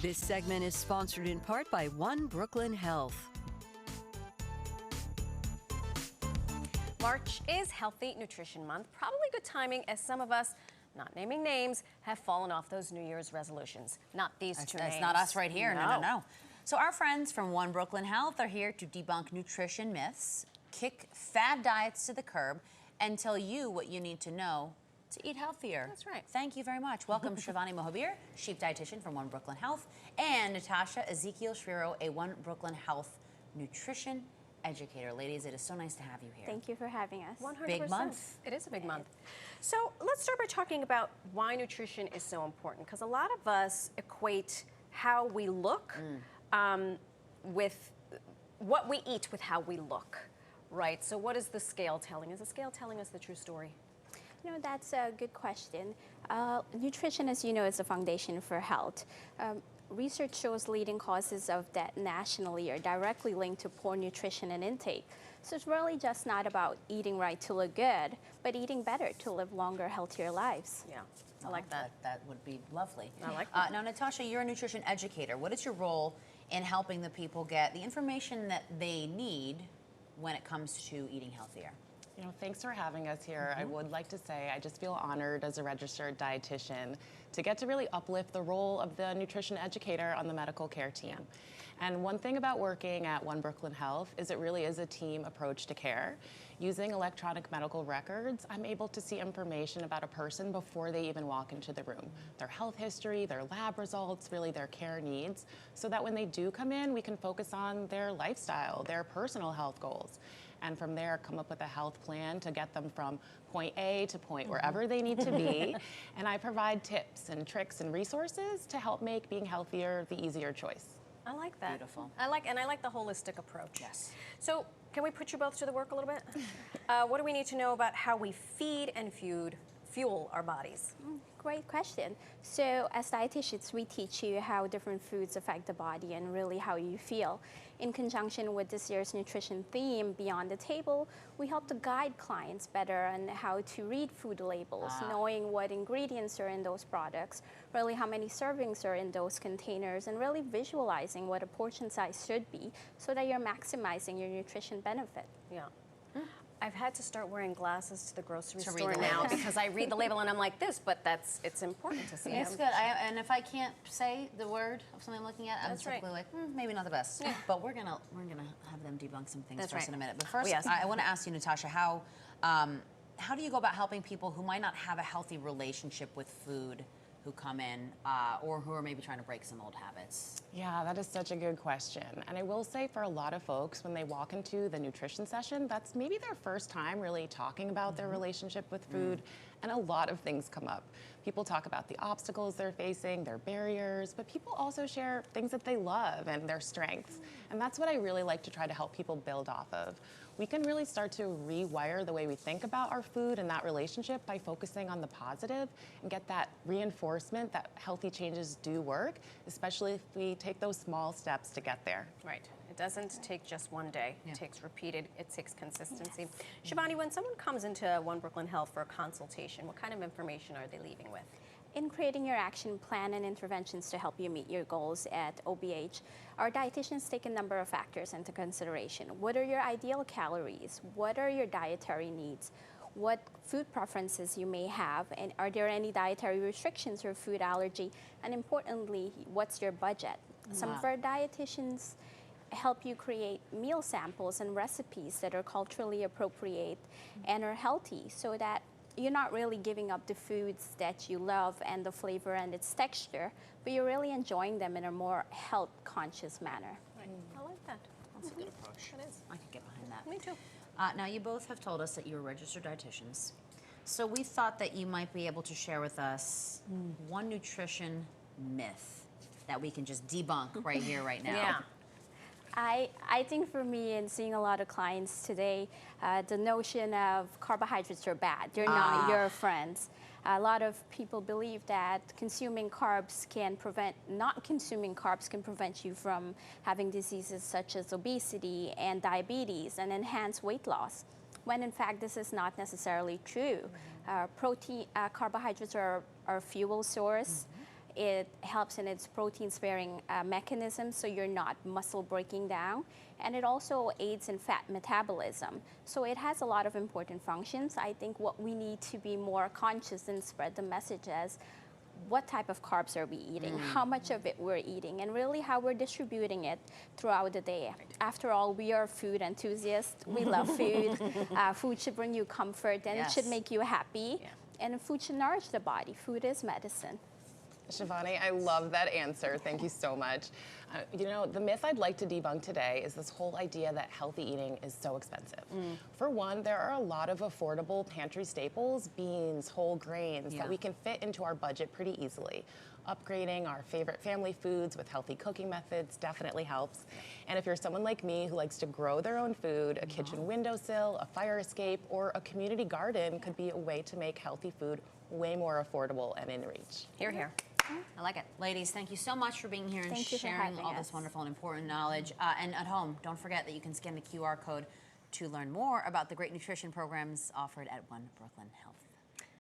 This segment is sponsored in part by One Brooklyn Health. March is Healthy Nutrition Month. Probably good timing as some of us, not naming names, have fallen off those New Year's resolutions. Not these two names. That's not us right here. No. So our friends from One Brooklyn Health are here to debunk nutrition myths, kick fad diets to the curb, and tell you what you need to know to eat healthier. That's right. Thank you very much. Welcome Shivani Mohabir, Chief Dietitian from One Brooklyn Health, and Natasha Ezekiel Shviro, a One Brooklyn Health Nutrition Educator. Ladies, it is so nice to have you here. Thank you for having us. 100%. Big month. It is a big month. So let's start by talking about why nutrition is so important, because a lot of us equate how we look with what we eat with how we look, right? So what is the scale telling? Is the scale telling us the true story? You know, that's a good question. Nutrition, as you know, is the foundation for health. Research shows leading causes of death nationally are directly linked to poor nutrition and intake. So it's really just not about eating right to look good, but eating better to live longer, healthier lives. Yeah, I like that. That would be lovely. I like that. Now, Natasha, you're a nutrition educator. What is your role in helping the people get the information that they need when it comes to eating healthier? You know, thanks for having us here. I would like to say I just feel honored as a registered dietitian to get to really uplift the role of the nutrition educator on the medical care team. And one thing about working at One Brooklyn Health is it really is a team approach to care. Using electronic medical records, I'm able to see information about a person before they even walk into the room. Their health history, their lab results, really their care needs, so that when they do come in, we can focus on their lifestyle, their personal health goals. And from there, come up with a health plan to get them from point A to point wherever they need to be. And I provide tips and tricks and resources to help make being healthier the easier choice. I like that. Beautiful. I like the holistic approach. Yes. So can we put you both to the work a little bit? What do we need to know about how we feed and fuel our bodies? Great question. So as dietitians, we teach you how different foods affect the body and really how you feel. In conjunction with this year's nutrition theme, Beyond the Table, we help to guide clients better on how to read food labels, knowing what ingredients are in those products, really how many servings are in those containers, and really visualizing what a portion size should be so that you're maximizing your nutrition benefit. Yeah. I've had to start wearing glasses to the grocery To read store the now labels. because I read the label and I'm like this, but it's important to see. It's good. And if I can't say the word of something I'm looking at, I'm That's right. typically like, maybe not the best. But we're gonna have them debunk some things That's for us right. in a minute. But first, Yes. I want to ask you, Natasha, how do you go about helping people who might not have a healthy relationship with food, who come in, or who are maybe trying to break some old habits? Yeah, that is such a good question. And I will say for a lot of folks, when they walk into the nutrition session, that's maybe their first time really talking about their relationship with food. And a lot of things come up. People talk about the obstacles they're facing, their barriers, but people also share things that they love and their strengths. And that's what I really like to try to help people build off of. We can really start to rewire the way we think about our food and that relationship by focusing on the positive and get that reinforcement that healthy changes do work, especially if we take those small steps to get there. Right. It doesn't take just one day. It takes repeated, it takes consistency. Shivani, when someone comes into One Brooklyn Health for a consultation, what kind of information are they leaving with? In creating your action plan and interventions to help you meet your goals at OBH, our dietitians take a number of factors into consideration. What are your ideal calories? What are your dietary needs? What food preferences you may have, and are there any dietary restrictions or food allergy? And importantly, what's your budget? Some of our dietitians help you create meal samples and recipes that are culturally appropriate and are healthy, so that you're not really giving up the foods that you love and the flavor and its texture, but you're really enjoying them in a more health-conscious manner. Right. I like that. That's a good approach. It is. I could get behind that. Me too. Now, you both have told us that you're registered dietitians. So we thought that you might be able to share with us one nutrition myth that we can just debunk right here, right now. Yeah. I think for me, and seeing a lot of clients today, the notion of carbohydrates are bad. They're not your friends. A lot of people believe that not consuming carbs can prevent you from having diseases such as obesity and diabetes and enhance weight loss, when in fact this is not necessarily true. Carbohydrates are our fuel source. It helps in its protein-sparing mechanism, so you're not muscle breaking down. And it also aids in fat metabolism. So it has a lot of important functions. I think what we need to be more conscious and spread the message as what type of carbs are we eating, how much of it we're eating, and really how we're distributing it throughout the day. After all, we are food enthusiasts. We love food. Food should bring you comfort, and it should make you happy. Yeah. And food should nourish the body. Food is medicine. Shivani, I love that answer. Thank you so much. You know, the myth I'd like to debunk today is this whole idea that healthy eating is so expensive. For one, there are a lot of affordable pantry staples, beans, whole grains, that we can fit into our budget pretty easily. Upgrading our favorite family foods with healthy cooking methods definitely helps. And if you're someone like me who likes to grow their own food, a kitchen windowsill, a fire escape, or a community garden could be a way to make healthy food way more affordable and in reach. Hear, hear. I like it. Ladies, thank you so much for being here and Thank you for sharing having all us. this wonderful and important knowledge. And at home, don't forget that you can scan the QR code to learn more about the great nutrition programs offered at One Brooklyn Health.